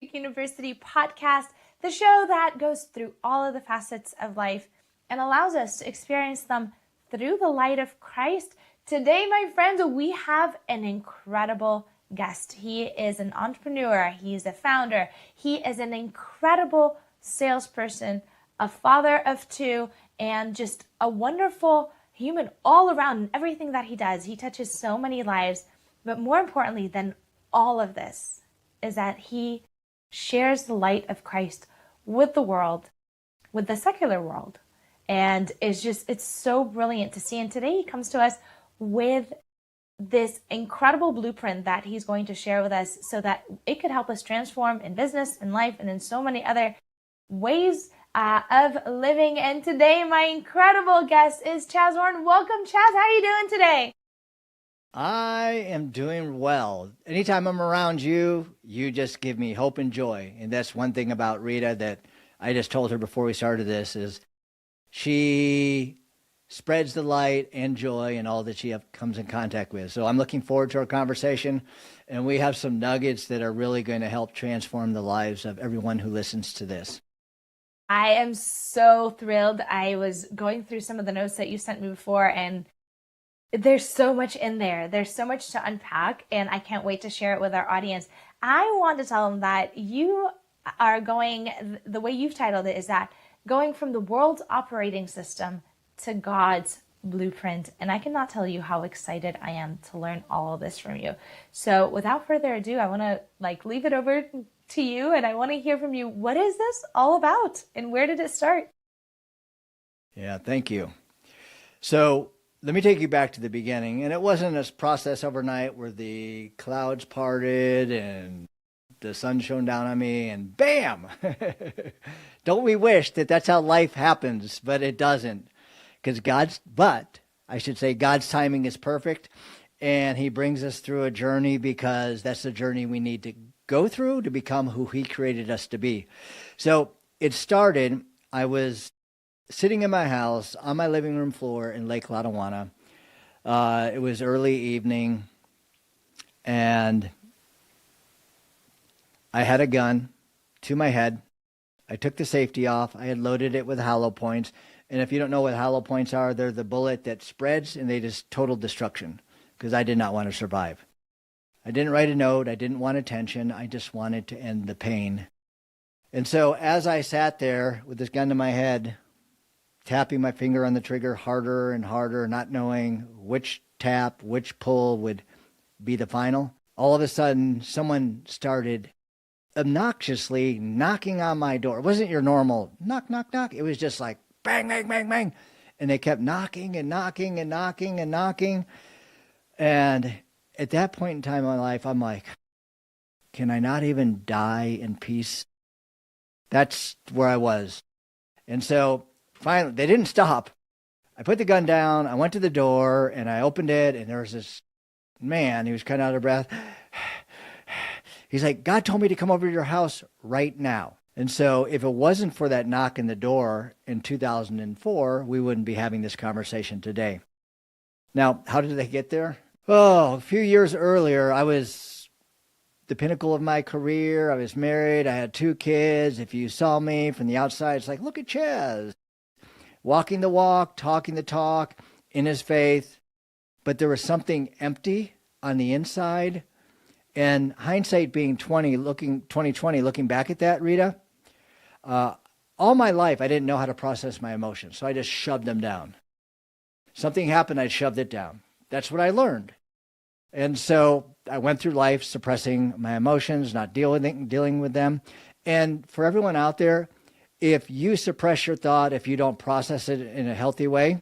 University podcast, the show that goes through all of the facets of life and allows us to experience them through the light of Christ. Today, my friends, we have an incredible guest. He is an entrepreneur, he's a founder, he is an incredible salesperson, a father of two, and just a wonderful human all around in everything that he does. He touches so many lives, but more importantly than all of this is that he shares the light of Christ with the world, with the secular world. And it's so brilliant to see. And today he comes to us with this incredible blueprint that he's going to share with us so that it could help us transform in business, in life, and in so many other ways of living. And today my incredible guest is Chaz Warren. Welcome, Chaz. How are you doing today? I am doing well. Anytime I'm around you, you just give me hope and joy. And that's one thing about Rita that I just told her before we started this is she spreads the light and joy and all that she comes in contact with. So I'm looking forward to our conversation, and we have some nuggets that are really going to help transform the lives of everyone who listens to this. I am so thrilled. I was going through some of the notes that you sent me before, and there's so much in there. There's so much to unpack, and I can't wait to share it with our audience. I want to tell them that you are going, the way you've titled it is that going from the world's operating system to God's blueprint. And I cannot tell you how excited I am to learn all of this from you. So without further ado, I want to leave it over to you, and I want to hear from you. What is this all about, and where did it start? Yeah, thank you. So let me take you back to the beginning. And it wasn't a process overnight where the clouds parted and the sun shone down on me and bam! Don't we wish that that's how life happens, but it doesn't. Because God's timing is perfect. And he brings us through a journey because that's the journey we need to go through to become who he created us to be. So it started, I was sitting in my house on my living room floor in Lake Lotawana. It was early evening, and I had a gun to my head. I took the safety off. I had loaded it with hollow points. And if you don't know what hollow points are, they're the bullet that spreads, and they just total destruction, because I did not want to survive. I didn't write a note. I didn't want attention. I just wanted to end the pain. And so as I sat there with this gun to my head, tapping my finger on the trigger harder and harder, not knowing which tap, which pull would be the final, all of a sudden someone started obnoxiously knocking on my door. It wasn't your normal knock, knock, knock. It was just like bang, bang, bang, bang. And they kept knocking and knocking and knocking and knocking. And at that point in time in my life, I'm like, can I not even die in peace? That's where I was. And so finally, they didn't stop. I put the gun down, I went to the door, and I opened it, and there was this man. He was kind of out of breath. He's like, God told me to come over to your house right now. And so if it wasn't for that knock in the door in 2004, we wouldn't be having this conversation today. Now, how did they get there? Oh, a few years earlier, I was the pinnacle of my career. I was married. I had 2 kids. If you saw me from the outside, it's like, look at Chaz. Walking the walk, talking the talk, in his faith. But there was something empty on the inside. And hindsight being 2020, looking back at that, Rita, all my life I didn't know how to process my emotions. So I just shoved them down. Something happened, I shoved it down. That's what I learned. And so I went through life suppressing my emotions, not dealing with them. And for everyone out there, if you suppress your thought, if you don't process it in a healthy way,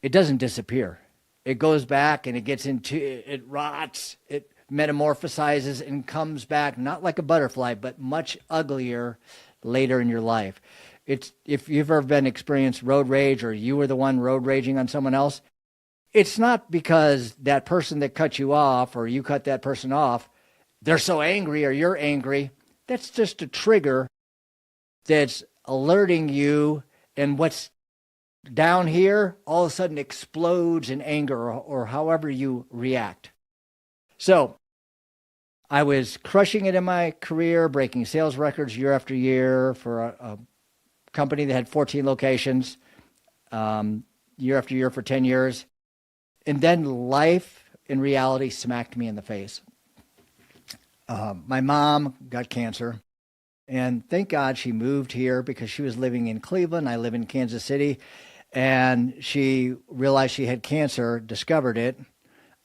it doesn't disappear. It goes back and it rots, it metamorphosizes and comes back, not like a butterfly, but much uglier later in your life. If you've ever experienced road rage, or you were the one road raging on someone else, it's not because that person that cut you off or you cut that person off, they're so angry or you're angry. That's just a trigger that's alerting you, and what's down here all of a sudden explodes in anger or however you react. So I was crushing it in my career, breaking sales records year after year for a company that had 14 locations, year after year for 10 years. And then life in reality smacked me in the face. My mom got cancer, and thank God she moved here because she was living in Cleveland. I live in Kansas City, and she realized she had cancer, discovered it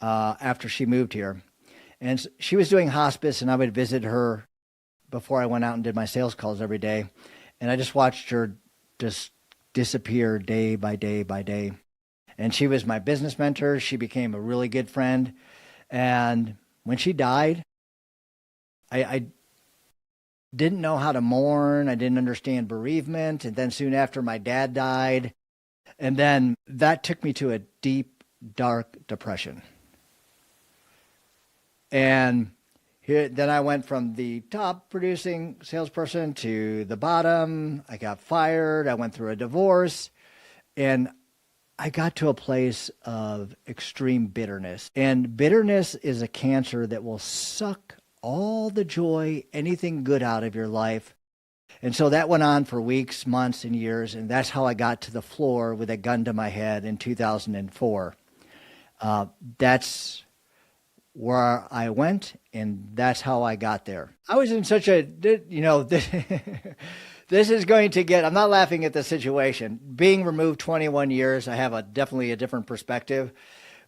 after she moved here. And she was doing hospice, and I would visit her before I went out and did my sales calls every day. And I just watched her just disappear day by day by day. And she was my business mentor. She became a really good friend. And when she died, I didn't know how to mourn. I didn't understand bereavement. And then soon after, my dad died. And then that took me to a deep, dark depression. And then I went from the top producing salesperson to the bottom. I got fired. I went through a divorce. And I got to a place of extreme bitterness. And bitterness is a cancer that will suck all the joy, anything good out of your life. And so that went on for weeks, months, and years. And that's how I got to the floor with a gun to my head in 2004. That's where I went, and that's how I got there. I was in such a, this is going to get, I'm not laughing at the situation. Being removed 21 years, I have definitely a different perspective.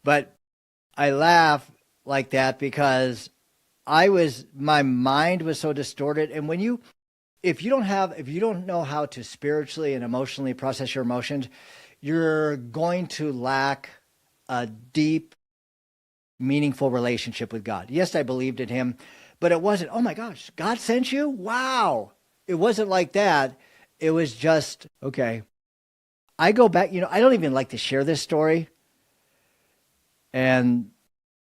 But I laugh like that because my mind was so distorted. And if you don't know how to spiritually and emotionally process your emotions, you're going to lack a deep, meaningful relationship with God. Yes, I believed in him, but it wasn't, oh my gosh, God sent you? Wow. It wasn't like that. It was just, okay. I go back, I don't even like to share this story. And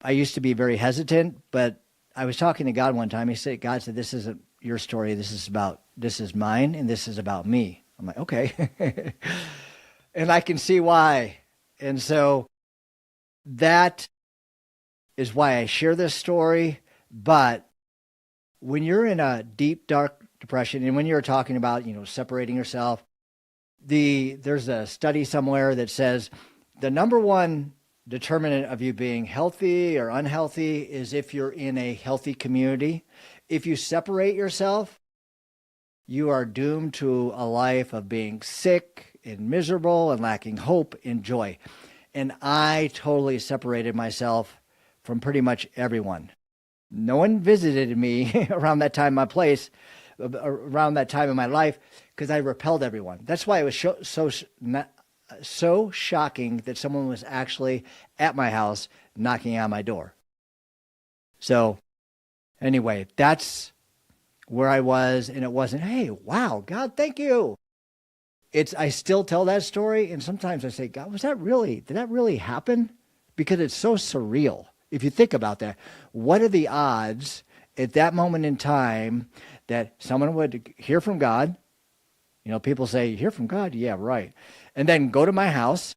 I used to be very hesitant, but I was talking to God one time. God said, this isn't your story. This is mine, and this is about me. I'm like, okay. And I can see why. And so that is why I share this story. But when you're in a deep, dark depression, and when you're talking about, separating yourself, there's a study somewhere that says the number one determinant of you being healthy or unhealthy is if you're in a healthy community. If you separate yourself, you are doomed to a life of being sick and miserable and lacking hope and joy. And I totally separated myself from pretty much everyone. No one visited me around that time around that time in my life, because I repelled everyone. That's why it was so shocking that someone was actually at my house knocking on my door. So anyway, that's where I was, and it wasn't, hey, wow, God, thank you. I still tell that story, and sometimes I say, God, did that really happen? Because it's so surreal. If you think about that, what are the odds at that moment in time that someone would hear from God? People say, you hear from God? Yeah, right. And then go to my house.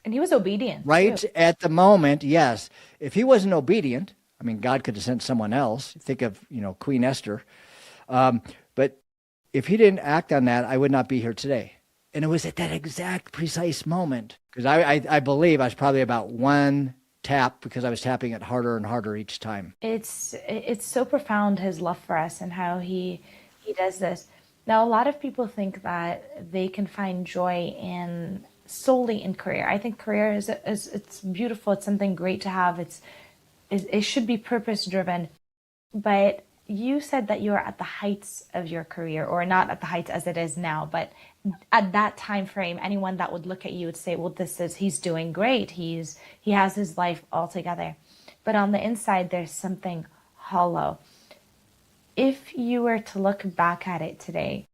And he was obedient. Right too. at the moment, yes. If he wasn't obedient, God could have sent someone else. Think of, Queen Esther. But if he didn't act on that, I would not be here today. And it was at that exact precise moment. Because I believe I was probably about one tap, because I was tapping it harder and harder each time. It's so profound, his love for us and how he does this. Now, a lot of people think that they can find joy solely in career. I think career is it's beautiful. It's something great to have. It should be purpose driven. But you said that you were at the heights of your career, or not at the heights as it is now, but at that time frame, anyone that would look at you would say, well, he's doing great. He has his life all together. But on the inside, there's something hollow. If you were to look back at it today,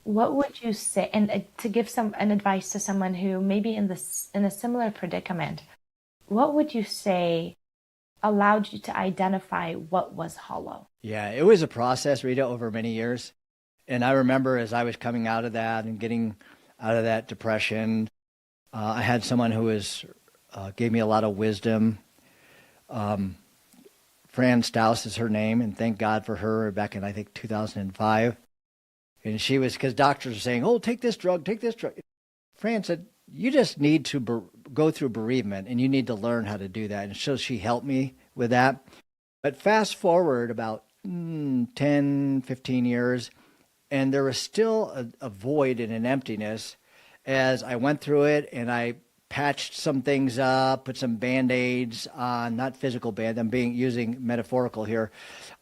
what would you say, and to give an advice to someone who may be in a similar predicament, what would you say allowed you to identify what was hollow? Yeah, it was a process, Rita, over many years. And I remember as I was coming out of that and getting out of that depression, I had someone who gave me a lot of wisdom. Fran Staus is her name, and thank God for her back in, I think, 2005. And she was, because doctors were saying, oh, take this drug, take this drug. Fran said, you just need to go through bereavement, and you need to learn how to do that. And so she helped me with that. But fast forward about 10, 15 years, and there was still a void and an emptiness as I went through it, and I patched some things up, put some Band-Aids on, not physical band, I'm using metaphorical here,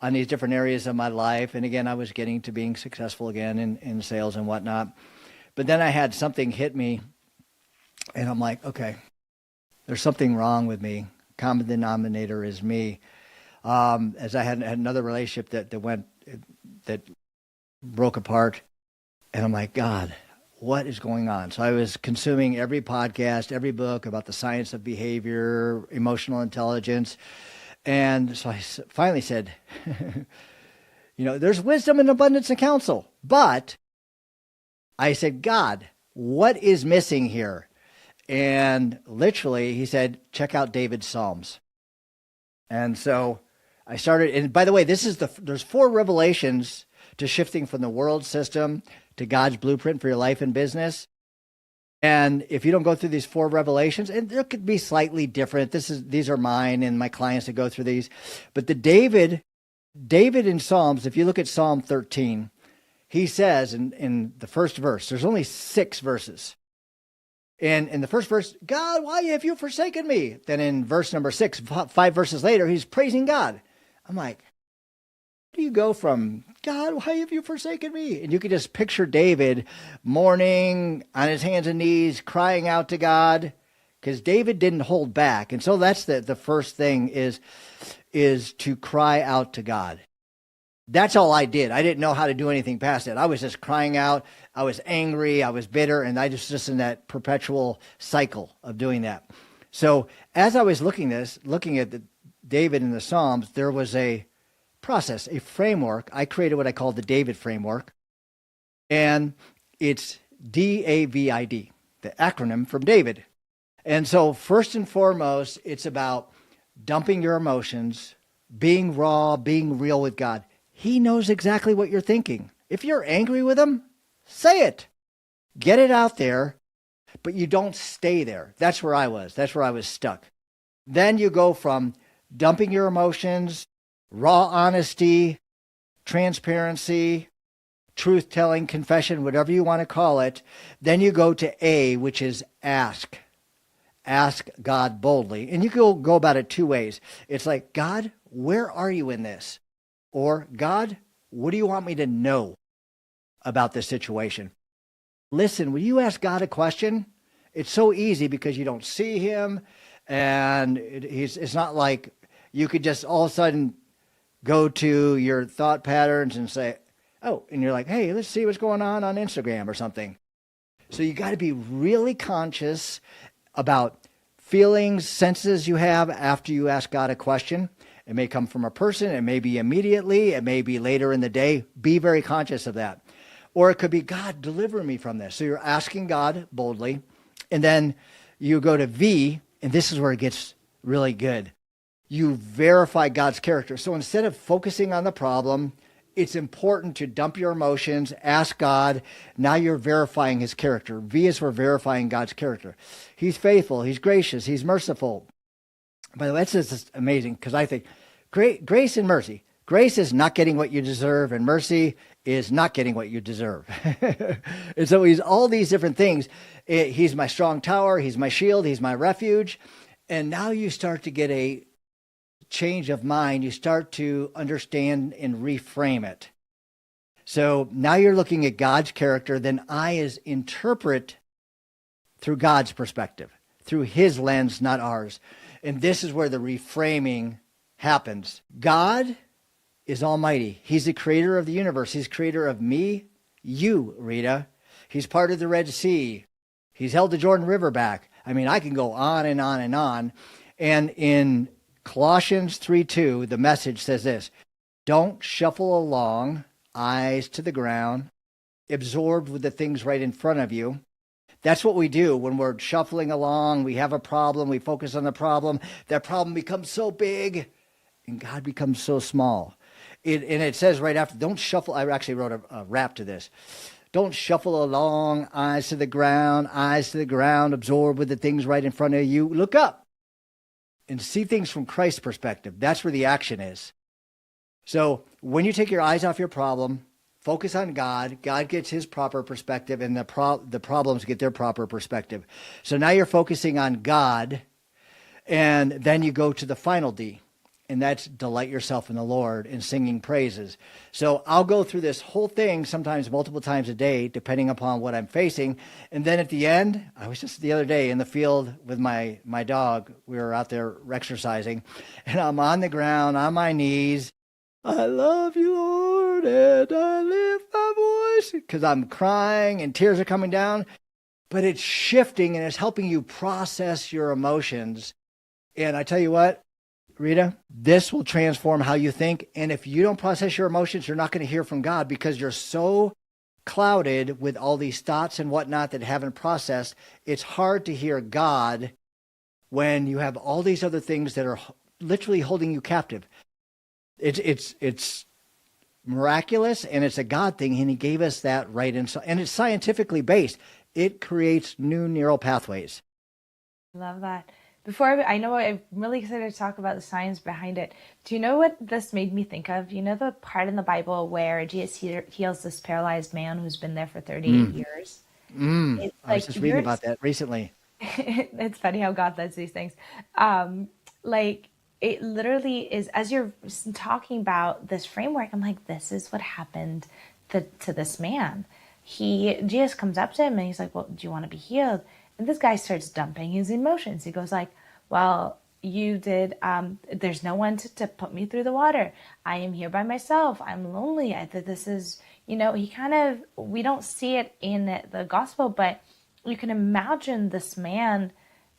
on these different areas of my life. And again, I was getting to being successful again in sales and whatnot. But then I had something hit me, and I'm like, okay, there's something wrong with me. Common denominator is me. As I had another relationship that broke apart, and I'm like, God, what is going on? So I was consuming every podcast, every book about the science of behavior, emotional intelligence. And so I finally said, there's wisdom and abundance and counsel. But I said, God, what is missing here? And literally, he said, check out David's Psalms. And so I started, and by the way, there's 4 revelations to shifting from the world system to God's blueprint for your life and business. And if you don't go through these 4 revelations, and they could be slightly different. These are mine and my clients that go through these. But the David in Psalms, if you look at Psalm 13, he says in the first verse, there's only 6 verses. And in the first verse, God, why have you forsaken me? Then in verse number 6, 5 verses later, he's praising God. I'm like, how do you go from, God, why have you forsaken me? And you can just picture David mourning on his hands and knees, crying out to God, because David didn't hold back. And so that's the first thing is to cry out to God. That's all I did. I didn't know how to do anything past it. I was just crying out. I was angry. I was bitter. And I just in that perpetual cycle of doing that. So as I was looking at David in the Psalms, there was a process, a framework. I created what I call the David framework. And it's DAVID, the acronym from David. And so first and foremost, it's about dumping your emotions, being raw, being real with God. He knows exactly what you're thinking. If you're angry with him, say it. Get it out there, but you don't stay there. That's where I was. That's where I was stuck. Then you go from dumping your emotions, raw honesty, transparency, truth-telling, confession, whatever you want to call it. Then you go to A, which is ask. Ask God boldly. And you can go about it 2 ways. It's like, God, where are you in this? Or, God, what do you want me to know about this situation? Listen, when you ask God a question, it's so easy because you don't see him, and it's not like you could just all of a sudden go to your thought patterns and say, oh, and you're like, hey, let's see what's going on Instagram or something. So you got to be really conscious about feelings, senses you have after you ask God a question. It may come from a person. It may be immediately. It may be later in the day. Be very conscious of that. Or it could be, God, deliver me from this. So you're asking God boldly. And then you go to V, and this is where it gets really good. You verify God's character. So instead of focusing on the problem, it's important to dump your emotions, ask God. Now you're verifying his character. V is for verifying God's character. He's faithful. He's gracious. He's merciful. By the way, that's just amazing because I think grace and mercy. Grace is not getting what you deserve, and mercy is not getting what you deserve. And so he's all these different things. He's my strong tower. He's my shield. He's my refuge. And now you start to get a change of mind. You start to understand and reframe it. So now you're looking at God's character. Then I is interpret through God's perspective, through his lens, not ours. And this is where the reframing happens. God is almighty. He's the creator of the universe. He's creator of me, you, Rita. He's part of the Red Sea. He's held the Jordan River back. I mean, I can go on and on and on. And in Colossians 3:2, the message says this: don't shuffle along, eyes to the ground, absorbed with the things right in front of you. That's what we do when we're shuffling along. We have a problem. We focus on the problem. That problem becomes so big. and God becomes so small. And it says right after, don't shuffle. I actually wrote a rap to this. Don't shuffle along, eyes to the ground, absorb with the things right in front of you. Look up and see things from Christ's perspective. That's where the action is. So when you take your eyes off your problem, focus on God, God gets his proper perspective, and the problems get their proper perspective. So now you're focusing on God, and then you go to the final D. And that's delight yourself in the Lord and singing praises. So I'll go through this whole thing sometimes multiple times a day, depending upon what I'm facing. And then at the end, I was just the other day in the field with my dog. We were out there exercising, and I'm on the ground, on my knees. I love you, Lord, and I lift my voice, because I'm crying and tears are coming down. But it's shifting and it's helping you process your emotions. And I tell you what, Rita, this will transform how you think. And if you don't process your emotions, you're not going to hear from God, because you're so clouded with all these thoughts and whatnot that haven't processed. It's hard to hear God when you have all these other things that are literally holding you captive. It's miraculous, and it's a God thing, and he gave us that right. And it's scientifically based. It creates new neural pathways. Love that. I know I'm really excited to talk about the science behind it. Do you know what this made me think of? You know the part in the Bible where Jesus heals this paralyzed man who's been there for 38 years? I was just reading about that recently. It's funny how God does these things. It literally is, as you're talking about this framework, I'm like, this is what happened to this man. Jesus comes up to him and he's like, well, do you want to be healed? And this guy starts dumping his emotions. He goes like, well, you did, there's no one to put me through the water. I am here by myself. I'm lonely. This is, we don't see it in the gospel, but you can imagine this man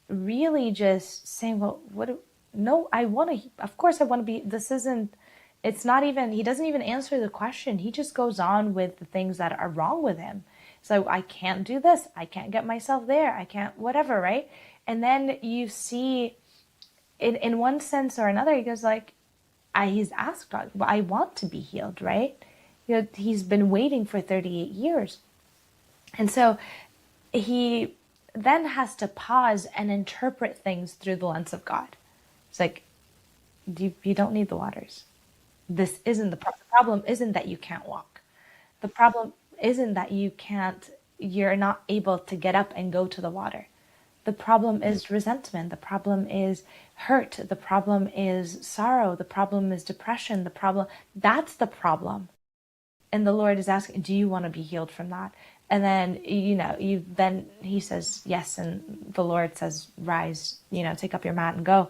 really just saying, well, of course I want to be, he doesn't even answer the question. He just goes on with the things that are wrong with him. So I can't do this. I can't get myself there. I can't, whatever, right? And then you see, in one sense or another, he goes like, he's asked God, well, I want to be healed, right? He's been waiting for 38 years. And so he then has to pause and interpret things through the lens of God. It's like, you don't need the waters. This isn't the problem. Isn't that you can't walk. The problem isn't that you're not able to get up and go to the water. The problem is resentment. The problem is hurt. The problem is sorrow. The problem is depression. That's the problem. And the Lord is asking, do you want to be healed from that? And then, then he says, yes. And the Lord says, rise, take up your mat and go.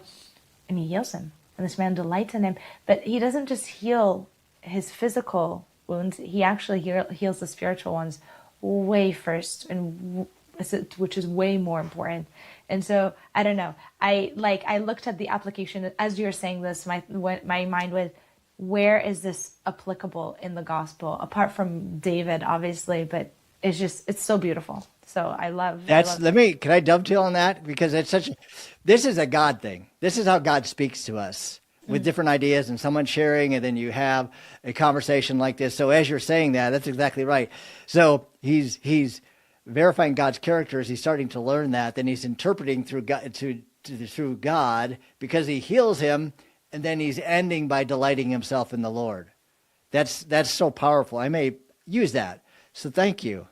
And he heals him. And this man delights in him. But he doesn't just heal his physical wounds. He actually heals the spiritual ones way first, and which is way more important. And so, I don't know. I looked at the application as you were saying this. My mind was, where is this applicable in the gospel? Apart from David, obviously, but it's so beautiful. So I love. Can I dovetail on that? Because this is a God thing. This is how God speaks to us with different ideas and someone sharing, and then you have a conversation like this. So as you're saying that's exactly right. So he's verifying God's characters. He's starting to learn that. Then he's interpreting through God, through God, because he heals him, and then he's ending by delighting himself in the Lord. That's so powerful. I may use that. So thank you.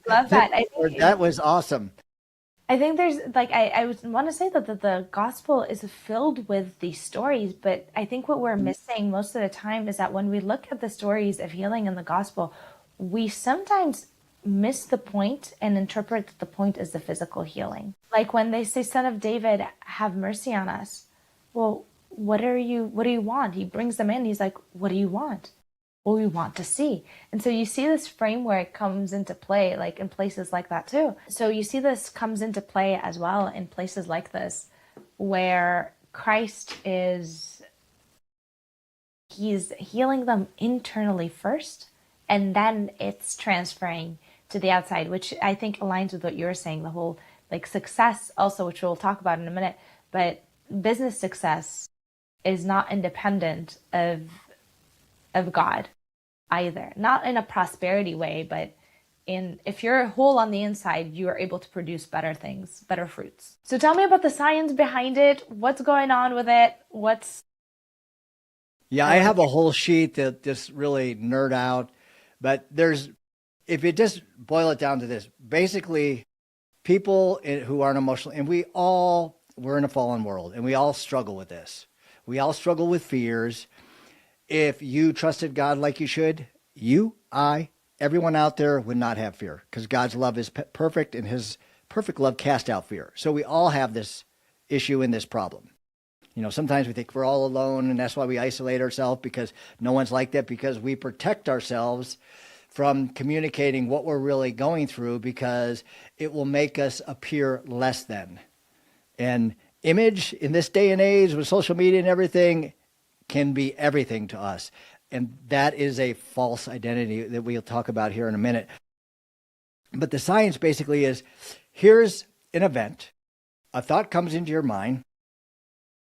Love that. That was awesome. I think there's I want to say that the gospel is filled with these stories, but I think what we're missing most of the time is that when we look at the stories of healing in the gospel, we sometimes miss the point and interpret the point as the physical healing. Like when they say, Son of David, have mercy on us. Well, what do you want? He brings them in. He's like, what do you want? Well, we want to see. And so you see this framework comes into play like in places like that too. So you see this comes into play as well in places like this, where Christ he's healing them internally first, and then it's transferring to the outside, which I think aligns with what you're saying, the whole like success also, which we'll talk about in a minute, but business success is not independent of God either. Not in a prosperity way, but if you're whole on the inside, you are able to produce better things, better fruits. So tell me about the science behind it. What's going on with it? Yeah, I have a whole sheet that just really nerd out, but if you just boil it down to this, basically people who aren't emotional, and we're in a fallen world and we all struggle with this. We all struggle with fears. If you trusted God like you should, everyone out there would not have fear, because God's love is perfect, and his perfect love casts out fear. So we all have this issue and this problem. Sometimes we think we're all alone, and that's why we isolate ourselves, because no one's like that, because we protect ourselves from communicating what we're really going through, because it will make us appear less than. And image in this day and age with social media and everything can be everything to us. And that is a false identity that we'll talk about here in a minute. But the science basically is, here's an event, a thought comes into your mind,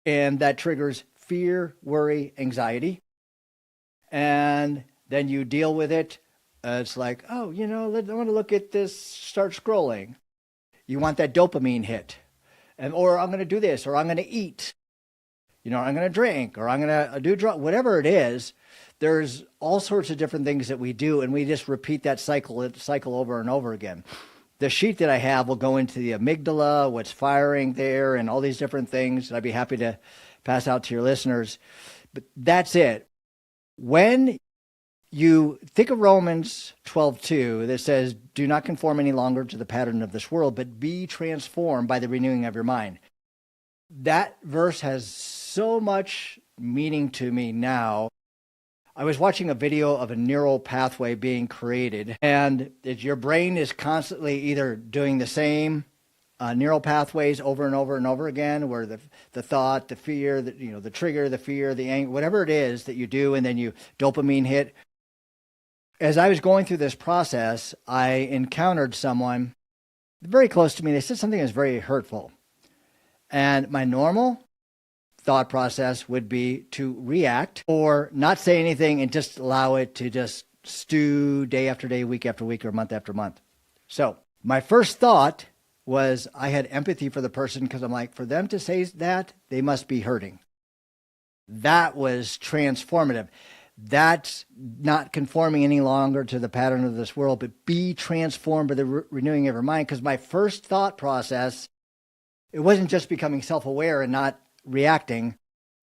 and that triggers fear, worry, anxiety. And then you deal with it. It's like, I want to look at this, start scrolling. You want that dopamine hit. Or I'm going to do this, or I'm going to eat. I'm going to drink, or I'm going to do drugs, whatever it is. There's all sorts of different things that we do, and we just repeat that cycle over and over again. The sheet that I have will go into the amygdala, what's firing there, and all these different things that I'd be happy to pass out to your listeners. But that's it. When you think of Romans 12:2, that says, do not conform any longer to the pattern of this world, but be transformed by the renewing of your mind. That verse has so much meaning to me now. I was watching a video of a neural pathway being created, and your brain is constantly either doing the same neural pathways over and over and over again, where the thought, the fear, the trigger, the fear, the anger, whatever it is that you do, and then you dopamine hit. As I was going through this process, I encountered someone very close to me. They said something that was very hurtful. And my normal thought process would be to react or not say anything and just allow it to just stew day after day, week after week, or month after month. So my first thought was I had empathy for the person, because I'm like, for them to say that, they must be hurting. That was transformative. That's not conforming any longer to the pattern of this world, but be transformed by the renewing of your mind. Because my first thought process, it wasn't just becoming self-aware and not reacting,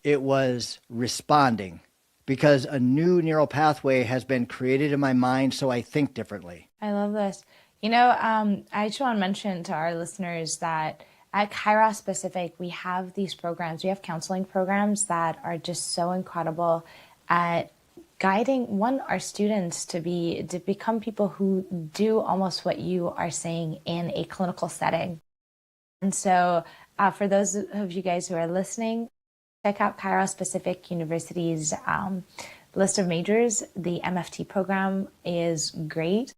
it was responding, because a new neural pathway has been created in my mind, so I think differently. I love this. I just want to mention to our listeners that at Kairos Specific, we have these programs. We have counseling programs that are just so incredible at guiding our students to become people who do almost what you are saying in a clinical setting. And so for those of you guys who are listening, check out Kairos Pacific University's list of majors. The MFT program is great.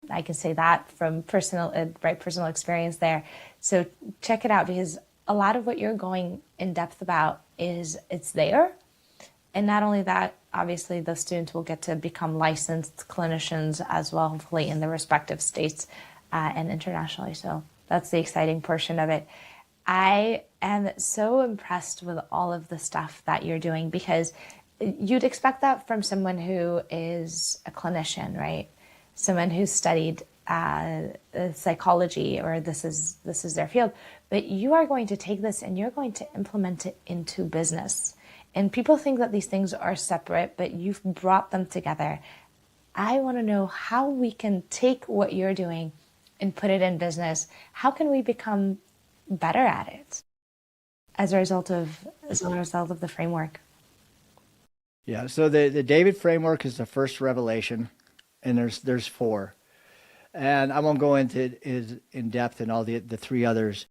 I can say that from personal experience there. So check it out, because a lot of what you're going in depth about it's there. And not only that, obviously the students will get to become licensed clinicians as well, hopefully in their respective states and internationally. So that's the exciting portion of it. I am so impressed with all of the stuff that you're doing, because you'd expect that from someone who is a clinician, right? Someone who's studied psychology, or this is their field. But you are going to take this and you're going to implement it into business. And people think that these things are separate, but you've brought them together. I want to know how we can take what you're doing and put it in business. How can we become better at it as a result of the framework? Yeah, so the David framework is the first revelation, and there's 4. And I won't go into in depth in all the 3 others.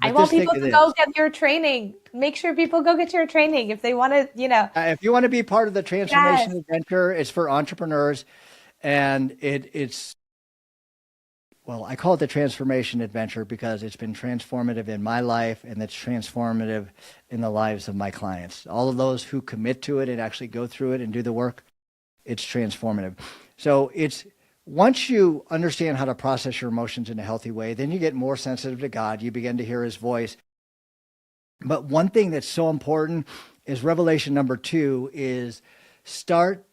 I want people to go get your training. Make sure people go get your training if they want to, if you want to be part of the transformation adventure, it's for entrepreneurs, and it's Well, I call it the transformation adventure because it's been transformative in my life and it's transformative in the lives of my clients. All of those who commit to it and actually go through it and do the work, it's transformative. So it's once you understand how to process your emotions in a healthy way, then you get more sensitive to God. You begin to hear his voice. But one thing that's so important is revelation number 2 is start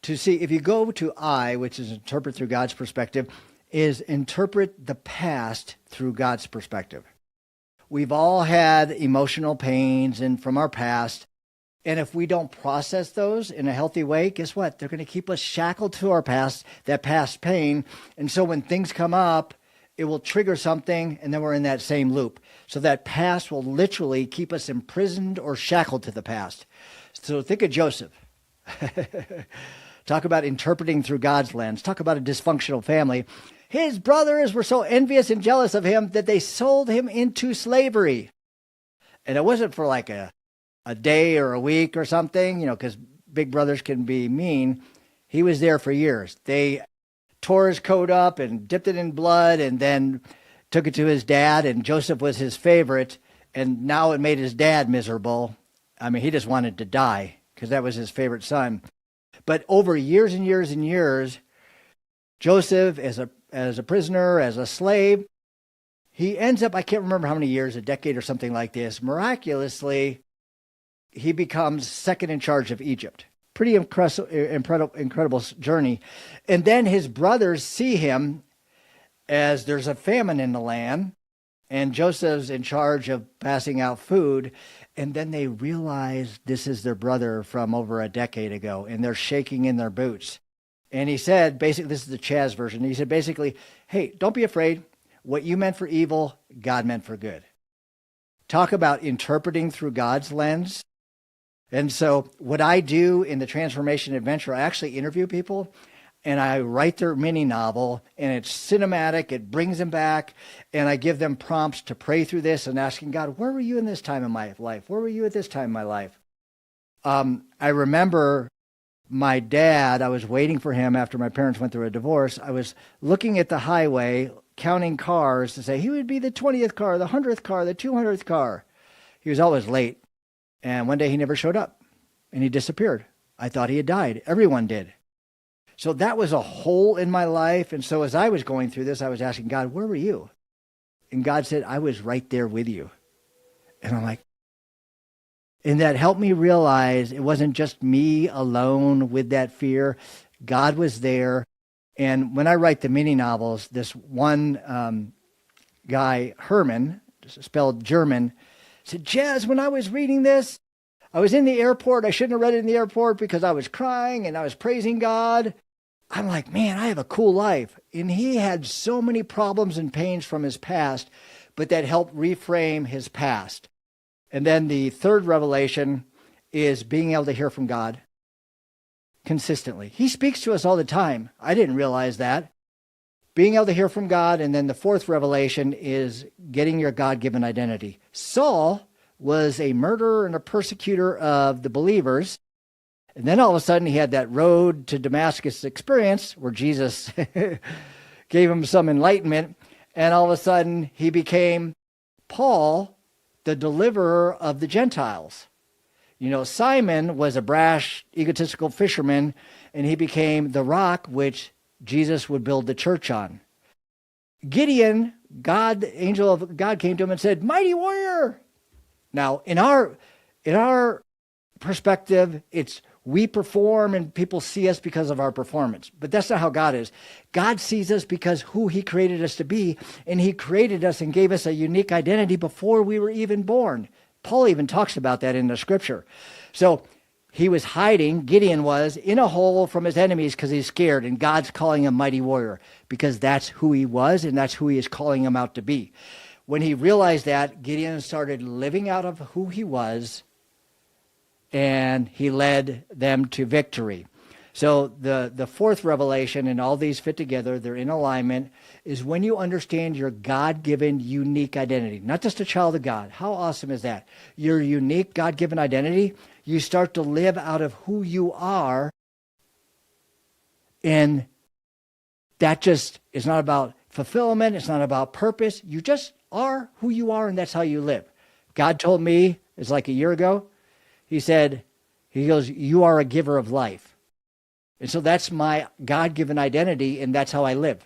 to see, if you go to I, which is interpret through God's perspective, is interpret the past through God's perspective. We've all had emotional pains and from our past. And if we don't process those in a healthy way, guess what? They're going to keep us shackled to our past, that past pain. And so when things come up, it will trigger something, and then we're in that same loop. So that past will literally keep us imprisoned or shackled to the past. So think of Joseph. Talk about interpreting through God's lens. Talk about a dysfunctional family. His brothers were so envious and jealous of him that they sold him into slavery. And it wasn't for like a day or a week or something, because big brothers can be mean. He was there for years. They tore his coat up and dipped it in blood and then took it to his dad, and Joseph was his favorite, and now it made his dad miserable. I mean, he just wanted to die because that was his favorite son. But over years and years and years, Joseph, as a prisoner, as a slave, he ends up, I can't remember how many years, a decade or something like this, miraculously, he becomes second in charge of Egypt. Pretty incredible journey. And then his brothers see him as there's a famine in the land, and Joseph's in charge of passing out food. And then they realize this is their brother from over a decade ago, and they're shaking in their boots. And he said, basically, this is the Chaz version. He said, basically, hey, don't be afraid. What you meant for evil, God meant for good. Talk about interpreting through God's lens. And so what I do in the Transformation Adventure, I actually interview people and I write their mini novel, and it's cinematic. It brings them back, and I give them prompts to pray through this and asking God, where were you in this time in my life? Where were you at this time in my life? I remember my dad, I was waiting for him after my parents went through a divorce. I was looking at the highway, counting cars to say he would be the 20th car, the 100th car, the 200th car. He was always late. And one day he never showed up and he disappeared. I thought he had died. Everyone did. So that was a hole in my life. And so as I was going through this, I was asking God, where were you? And God said, I was right there with you. And I'm like, and that helped me realize it wasn't just me alone with that fear. God was there. And when I write the mini novels, this one guy, Herman, spelled German, said, Chaz, when I was reading this, I was in the airport. I shouldn't have read it in the airport because I was crying and I was praising God. I'm like, man, I have a cool life. And he had so many problems and pains from his past, but that helped reframe his past. And then the third revelation is being able to hear from God consistently. He speaks to us all the time. I didn't realize that. Being able to hear from God. And then the fourth revelation is getting your God-given identity. Saul was a murderer and a persecutor of the believers. And then all of a sudden he had that road to Damascus experience where Jesus gave him some enlightenment. And all of a sudden he became Paul, the deliverer of the Gentiles. You know, Simon was a brash, egotistical fisherman, and he became the rock which Jesus would build the church on. Gideon, God, the angel of God came to him and said, mighty warrior. Now, in our perspective, it's we perform and people see us because of our performance. But that's not how God is. God sees us because who he created us to be, and he created us and gave us a unique identity before we were even born. Paul even talks about that in the scripture. So he was hiding, Gideon was, in a hole from his enemies because he's scared, and God's calling him mighty warrior because that's who he was and that's who he is calling him out to be. When he realized that, Gideon started living out of who he was, and he led them to victory. So the fourth revelation, and all these fit together, they're in alignment, is when you understand your God-given unique identity, not just a child of God. How awesome is that? Your unique God-given identity, you start to live out of who you are, and that just is not about fulfillment. It's not about purpose. You just are who you are, and that's how you live. God told me, it's like a year ago, he goes, you are a giver of life. And so that's my God-given identity, and that's how I live.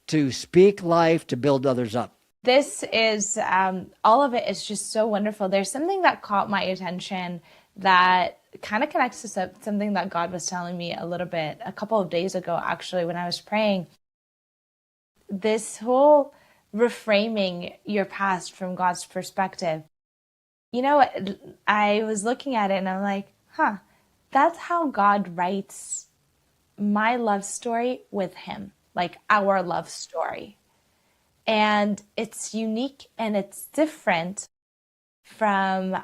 To speak life, to build others up. This is, all of it is just so wonderful. There's something that caught my attention that kind of connects to something that God was telling me a couple of days ago, actually, when I was praying. This whole reframing your past from God's perspective. You know, I was looking at it and I'm like, that's how God writes my love story with him, like our love story. And it's unique and it's different from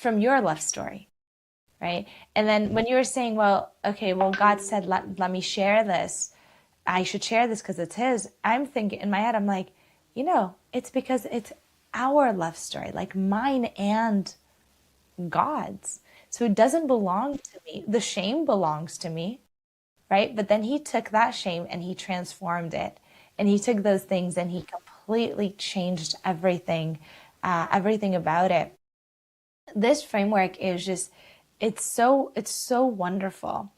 your love story, right? And then when you were saying, well, God said, let me share this. I should share this because it's his. I'm thinking in my head, I'm like, it's because it's our love story, like mine and God's. So it doesn't belong to me. The shame belongs to me, right? But then he took that shame and he transformed it. And he took those things and he completely changed everything about it. This framework is just, it's so wonderful.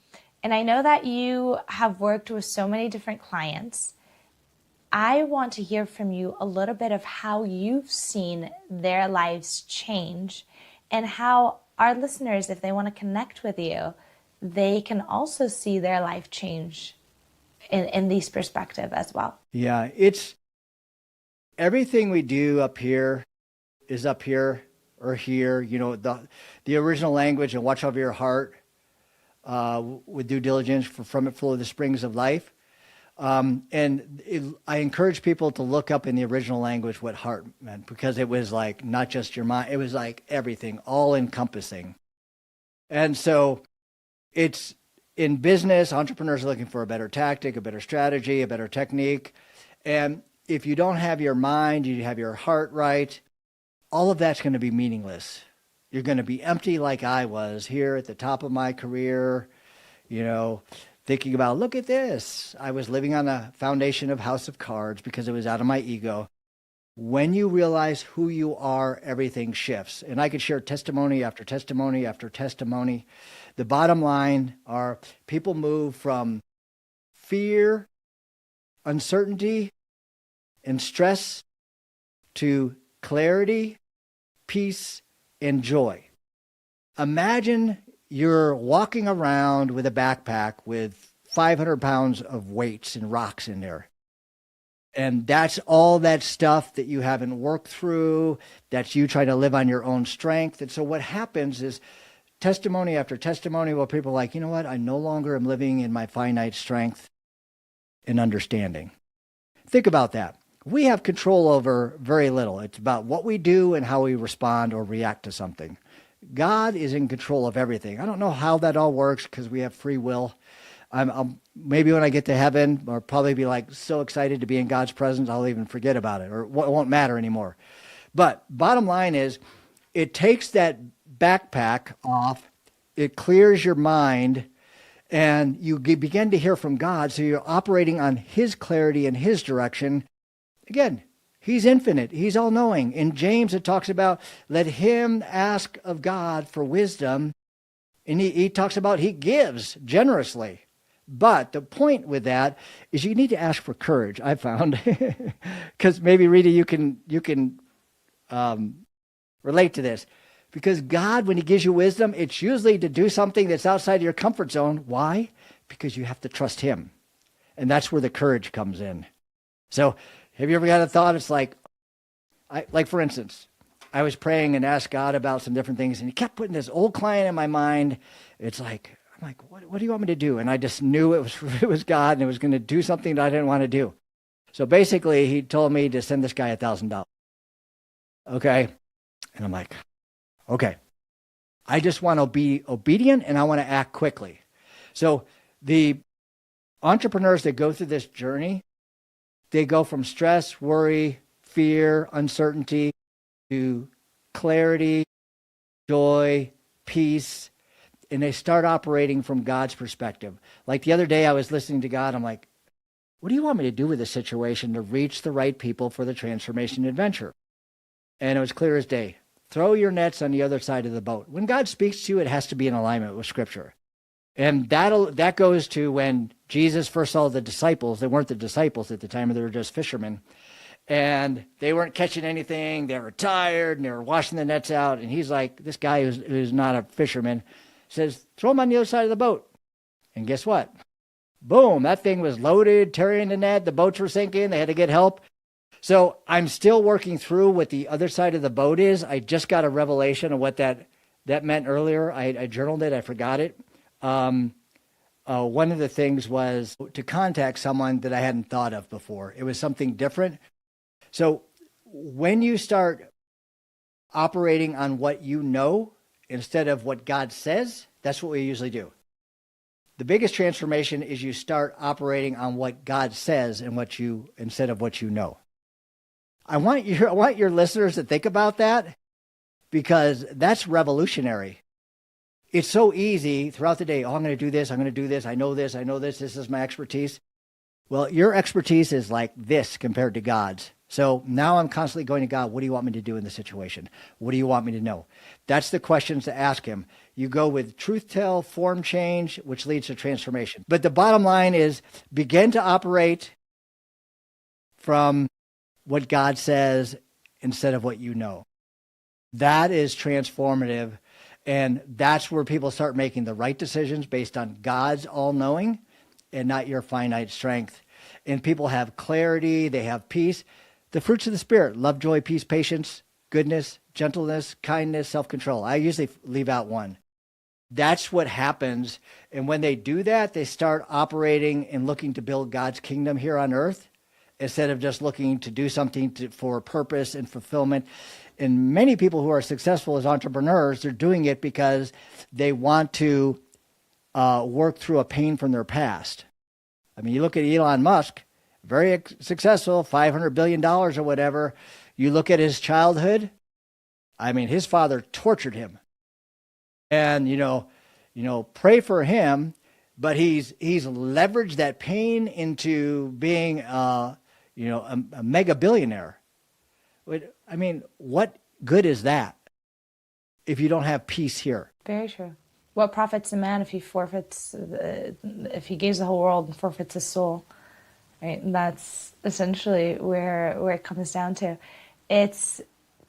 And I know that you have worked with so many different clients. I want to hear from you a little bit of how you've seen their lives change and how our listeners, if they want to connect with you, they can also see their life change in these perspective as well. Yeah, it's everything we do up here is up here or here. The original language, and watch over your heart with due diligence, for from it flow the springs of life. I encourage people to look up in the original language what heart meant, because it was like not just your mind, it was like everything, all encompassing. And so it's in business, entrepreneurs are looking for a better tactic, a better strategy, a better technique. And if you don't have your mind, you have your heart right, all of that's going to be meaningless. You're going to be empty like I was here at the top of my career, thinking about, look at this. I was living on a foundation of house of cards because it was out of my ego. When you realize who you are, everything shifts. And I could share testimony after testimony after testimony. The bottom line are people move from fear, uncertainty, and stress to clarity, peace, and joy. Imagine you're walking around with a backpack with 500 pounds of weights and rocks in there. And that's all that stuff that you haven't worked through. That's you trying to live on your own strength. And so what happens is testimony after testimony where people are like, you know what? I no longer am living in my finite strength and understanding. Think about that. We have control over very little. It's about what we do and how we respond or react to something. God is in control of everything. I don't know how that all works because we have free will. Maybe when I get to heaven, I'll probably be like so excited to be in God's presence, I'll even forget about it, or it won't matter anymore. But bottom line is, it takes that backpack off, it clears your mind, and you begin to hear from God. So you're operating on his clarity and his direction. Again, he's infinite. He's all-knowing. In James, it talks about, let him ask of God for wisdom. And he talks about he gives generously. But the point with that is you need to ask for courage, I found. Because maybe, Rita, you can relate to this. Because God, when he gives you wisdom, it's usually to do something that's outside your comfort zone. Why? Because you have to trust him. And that's where the courage comes in. So have you ever had a thought? It's like for instance, I was praying and asked God about some different things, and he kept putting this old client in my mind. I'm like, what do you want me to do? And I just knew it was God, and it was going to do something that I didn't want to do. So basically, he told me to send this guy $1,000. Okay. And I'm like, okay. I just want to be obedient, and I want to act quickly. So the entrepreneurs that go through this journey, they go from stress, worry, fear, uncertainty to clarity, joy, peace, and they start operating from God's perspective. Like the other day I was listening to God, I'm like, what do you want me to do with this situation to reach the right people for the transformation adventure? And it was clear as day. Throw your nets on the other side of the boat. When God speaks to you, it has to be in alignment with Scripture. And that goes to when Jesus first saw the disciples. They weren't the disciples at the time, they were just fishermen. And they weren't catching anything. They were tired, and they were washing the nets out. And he's like, this guy who's not a fisherman says, throw them on the other side of the boat. And guess what? Boom, that thing was loaded, tearing the net. The boats were sinking. They had to get help. So I'm still working through what the other side of the boat is. I just got a revelation of what that meant earlier. I journaled it. I forgot it. One of the things was to contact someone that I hadn't thought of before. It was something different. So when you start operating on what you know instead of what God says, that's what we usually do. The biggest transformation is you start operating on what God says and instead of what you know. I want your listeners to think about that, because that's revolutionary. It's so easy throughout the day. Oh, I'm going to do this. I'm going to do this. I know this. This is my expertise. Well, your expertise is like this compared to God's. So now I'm constantly going to God. What do you want me to do in this situation? What do you want me to know? That's the questions to ask him. You go with truth tell, form change, which leads to transformation. But the bottom line is begin to operate from what God says instead of what you know. That is transformative. And that's where people start making the right decisions based on God's all-knowing and not your finite strength. And people have clarity, they have peace. The fruits of the Spirit, love, joy, peace, patience, goodness, gentleness, kindness, self-control. I usually leave out one. That's what happens. And when they do that, they start operating and looking to build God's kingdom here on earth instead of just looking to do something for purpose and fulfillment. And many people who are successful as entrepreneurs, they're doing it because they want to work through a pain from their past. I mean, you look at Elon Musk, very successful, $500 billion or whatever. You look at his childhood. I mean, his father tortured him. And, pray for him, but he's leveraged that pain into being, a mega billionaire. I mean, what good is that if you don't have peace here? Very true. What profits a man if he gains the whole world and forfeits his soul? Right? And that's essentially where it comes down to. It's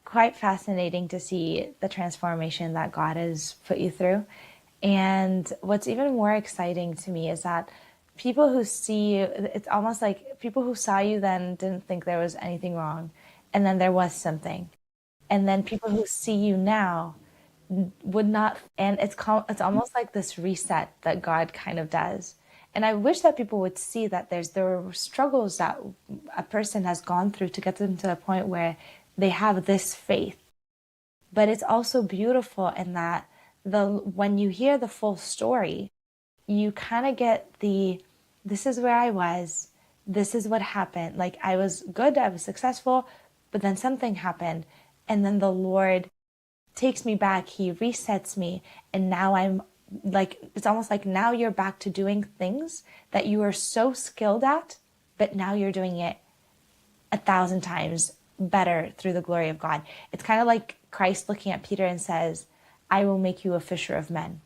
quite fascinating to see the transformation that God has put you through. And what's even more exciting to me is that people who see you, it's almost like people who saw you then didn't think there was anything wrong. And then there was something. And then people who see you now would not, and it's almost like this reset that God kind of does. And I wish that people would see that there are struggles that a person has gone through to get them to the point where they have this faith. But it's also beautiful in that when you hear the full story, you kind of get this is where I was, this is what happened. Like, I was good, I was successful, but then something happened. And then the Lord takes me back, he resets me. And now I'm like, it's almost like now you're back to doing things that you were so skilled at, but now you're doing it 1,000 times better through the glory of God. It's kind of like Christ looking at Peter and says, I will make you a fisher of men.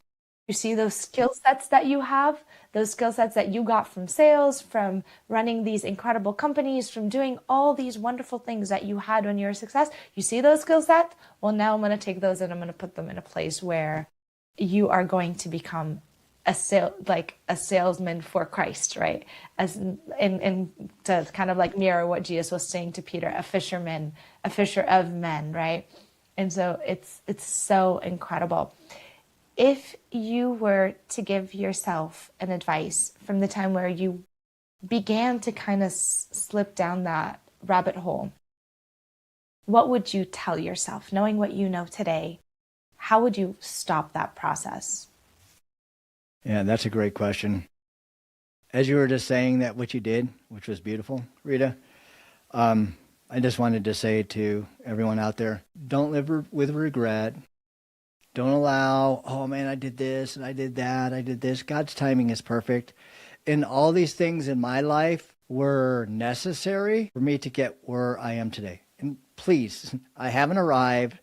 You see those skill sets that you have, those skill sets that you got from sales, from running these incredible companies, from doing all these wonderful things that you had when you were a success. You see those skill sets? Well, now I'm going to take those and I'm going to put them in a place where you are going to become a salesman for Christ, right? As in to kind of like mirror what Jesus was saying to Peter, a fisher of men, right? And so it's so incredible. If you were to give yourself an advice from the time where you began to kind of slip down that rabbit hole, what would you tell yourself, knowing what you know today? How would you stop that process? Yeah, that's a great question. As you were just saying that what you did, which was beautiful, Rita, I just wanted to say to everyone out there, don't live with regret. Don't allow, oh man, I did this and I did that, I did this. God's timing is perfect. And all these things in my life, were necessary for me to get where I am today. And please, I haven't arrived.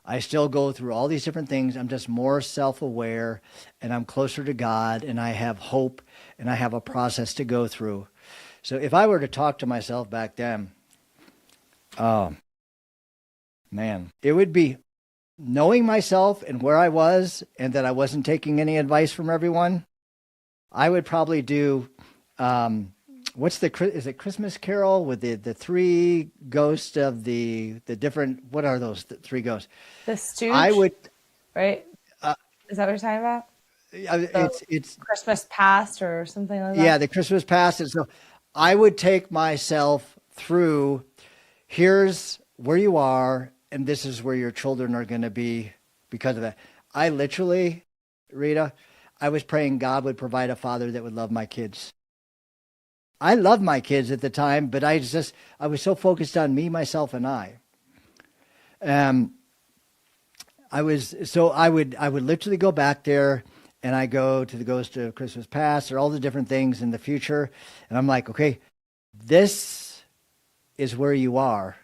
I still go through all these different things. I'm just more self-aware and I'm closer to God and I have hope and I have a process to go through. So if I were to talk to myself back then, oh man, it would be knowing myself and where I was and that I wasn't taking any advice from everyone. I would probably do, is it Christmas Carol with the three ghosts of the different, what are those three ghosts? The Stooge, I would, right? uh, Is that what you're talking about? The it's, Christmas past or something like that? yeah, the Christmas past. And so I would take myself through, here's where you are, and this is where your children are going to be because of that. I literally, Rita, I was praying God would provide a father that would love my kids. I loved my kids at the time, but I was so focused on me, myself, and I. I would literally go back there and I go to the Ghost of Christmas Past or all the different things in the future. And I'm like, okay, this is where you are.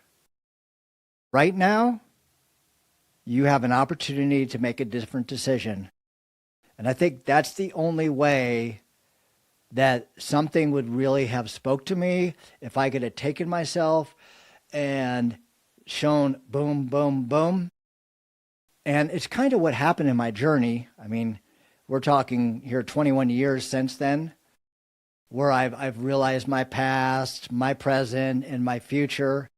Right now, you have an opportunity to make a different decision. And I think that's the only way that something would really have spoke to me if I could have taken myself and shown boom, boom, boom. And it's kind of what happened in my journey. I mean, we're talking here 21 years since then, where I've realized my past, my present, and my future.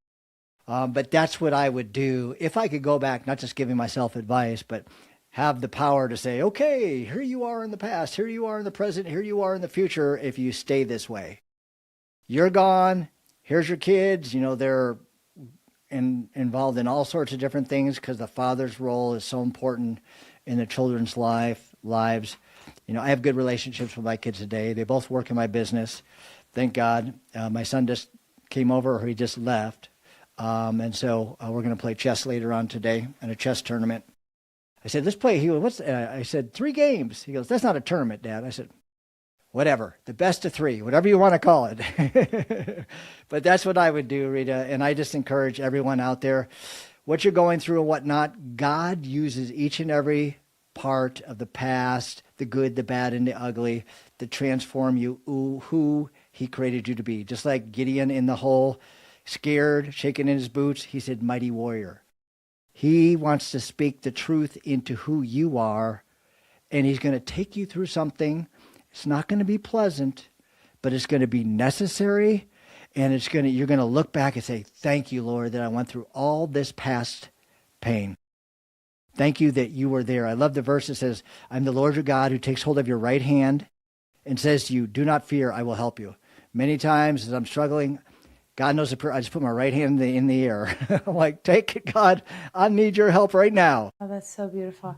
But that's what I would do if I could go back, not just giving myself advice, but have the power to say, okay, here you are in the past, here you are in the present, here you are in the future if you stay this way. You're gone. Here's your kids. You know, they're involved in all sorts of different things because the father's role is so important in the children's lives. You know, I have good relationships with my kids today. They both work in my business. Thank God. My son just came over, or he just left. And so we're going to play chess later on today in a chess tournament. I said, let's play. He goes, I said, 3 games. He goes, that's not a tournament, Dad. I said, whatever, the best of 3, whatever you want to call it. But that's what I would do, Rita. And I just encourage everyone out there, what you're going through and whatnot, God uses each and every part of the past, the good, the bad, and the ugly, to transform you who he created you to be. Just like Gideon in the hole, scared, shaking in his boots, he said, mighty warrior. He wants to speak the truth into who you are, and he's going to take you through something. It's not going to be pleasant, but it's going to be necessary, and you're going to look back and say, thank you, Lord, that I went through all this past pain. Thank you that you were there. I love the verse that says, I'm the Lord your God who takes hold of your right hand and says to you, do not fear, I will help you. Many times as I'm struggling, God knows the prayer. I just put my right hand in the air. I'm like, take it, God. I need your help right now. Oh, that's so beautiful.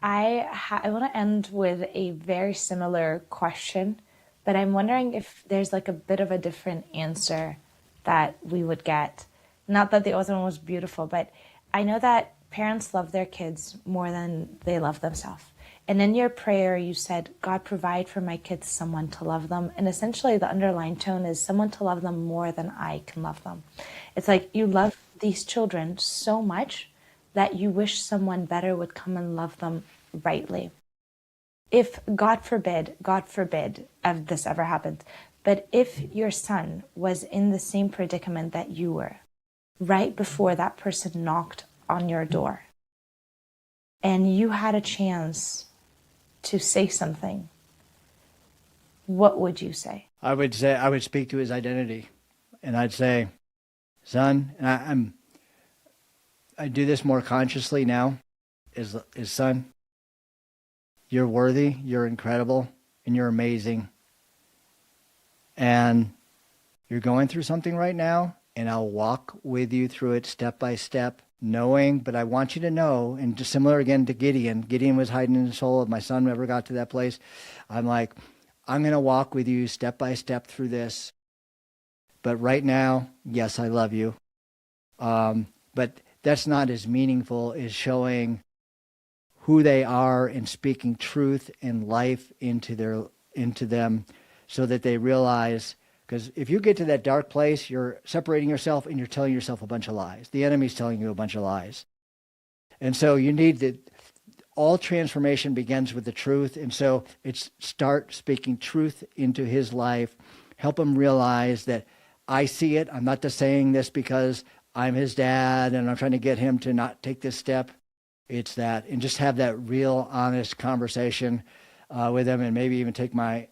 I want to end with a very similar question, but I'm wondering if there's like a bit of a different answer that we would get. Not that the other one was beautiful, but I know that parents love their kids more than they love themselves. And in your prayer, you said, God, provide for my kids someone to love them. And essentially the underlying tone is someone to love them more than I can love them. It's like you love these children so much that you wish someone better would come and love them rightly. If, God forbid, if this ever happened, but if your son was in the same predicament that you were, right before that person knocked on your door, and you had a chance to say something, what would you say? I would speak to his identity, and I'd say, son, and I do this more consciously now, is son, you're worthy, you're incredible, and you're amazing. And you're going through something right now, and I'll walk with you through it step by step, knowing, but I want you to know, and just similar again to Gideon. Gideon was hiding in his soul. If my son never got to that place, I'm like, I'm going to walk with you step by step through this. But right now, yes, I love you. But that's not as meaningful as showing who they are and speaking truth and life into them so that they realize Because if you get to that dark place, you're separating yourself and you're telling yourself a bunch of lies. The enemy's telling you a bunch of lies. And so you need to, all transformation begins with the truth. And so it's start speaking truth into his life. Help him realize that I see it. I'm not just saying this because I'm his dad and I'm trying to get him to not take this step. It's that, and just have that real, honest conversation with him, and maybe even take my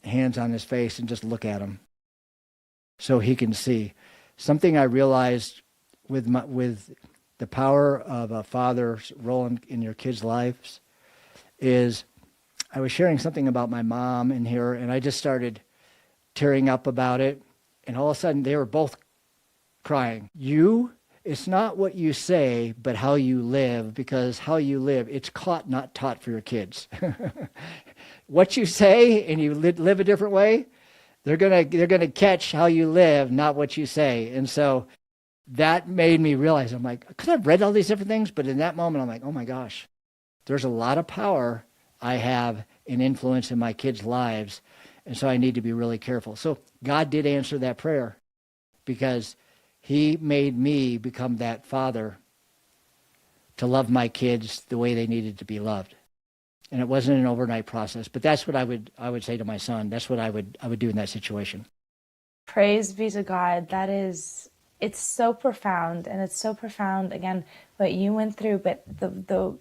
hands on his face and just look at him so he can see. Something I realized with the power of a father's role in your kids' lives is I was sharing something about my mom in here, and I just started tearing up about it, and all of a sudden they were both crying. It's not what you say, but how you live, because how you live, it's caught, not taught for your kids. What you say and you live a different way, they're gonna catch how you live, not what you say. And so that made me realize, I'm like, because I've read all these different things, but in that moment, I'm like, oh my gosh, there's a lot of power I have in influence in my kids' lives. And so I need to be really careful. So God did answer that prayer because he made me become that father to love my kids the way they needed to be loved. And it wasn't an overnight process, but that's what I would say to my son. That's what I would do in that situation. Praise be to God. It's so profound, and it's so profound, again, what you went through, but the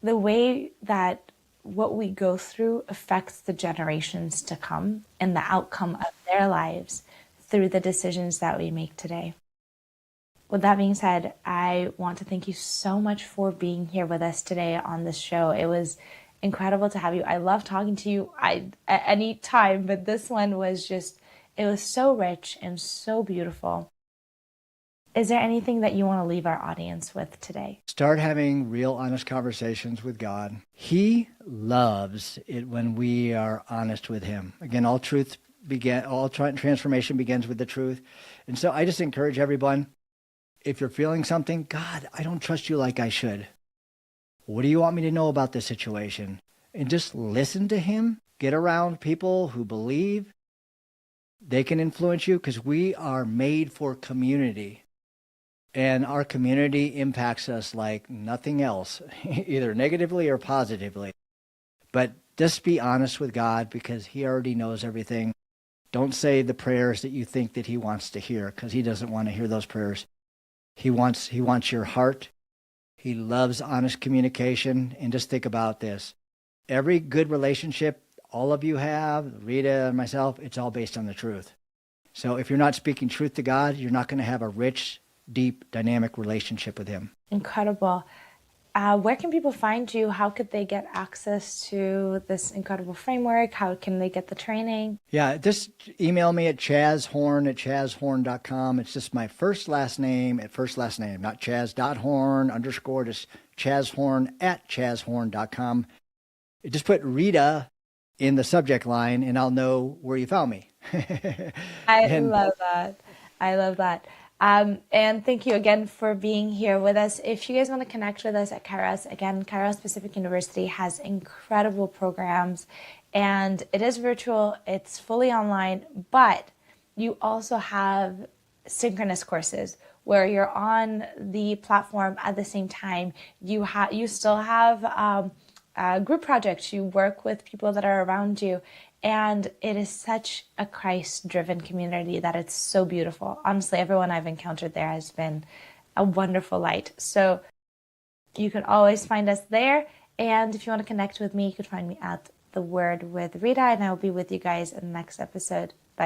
way that what we go through affects the generations to come and the outcome of their lives through the decisions that we make today. With that being said, I want to thank you so much for being here with us today on this show. It was incredible to have you. I love talking to you at any time, but this one was it was so rich and so beautiful. Is there anything that you want to leave our audience with today? Start having real, honest conversations with God. He loves it when we are honest with him. Again, all transformation begins with the truth. And so I just encourage everyone, if you're feeling something, God, I don't trust you like I should. What do you want me to know about this situation? And just listen to him. Get around people who believe they can influence you, because we are made for community. And our community impacts us like nothing else, either negatively or positively. But just be honest with God, because he already knows everything. Don't say the prayers that you think that he wants to hear, because he doesn't want to hear those prayers. He wants your heart. He loves honest communication. And just think about this. Every good relationship all of you have, Rita and myself, it's all based on the truth. So if you're not speaking truth to God, you're not going to have a rich, deep, dynamic relationship with him. Incredible. Where can people find you? How could they get access to this incredible framework? How can they get the training? Yeah, just email me at chazhorn@chazhorn.com. It's just my first last name, not chaz.horn _ just chazhorn@chazhorn.com. Just put Rita in the subject line and I'll know where you found me. I love that. I love that. And thank you again for being here with us. If you guys want to connect with us at Kairos, again, Kairos Pacific University has incredible programs, and it is virtual, it's fully online, but you also have synchronous courses where you're on the platform at the same time. You still have group projects. You work with people that are around you. And it is such a Christ-driven community that it's so beautiful. Honestly, everyone I've encountered there has been a wonderful light. So you can always find us there. And if you want to connect with me, you can find me at The Word with Rita, and I will be with you guys in the next episode. Bye.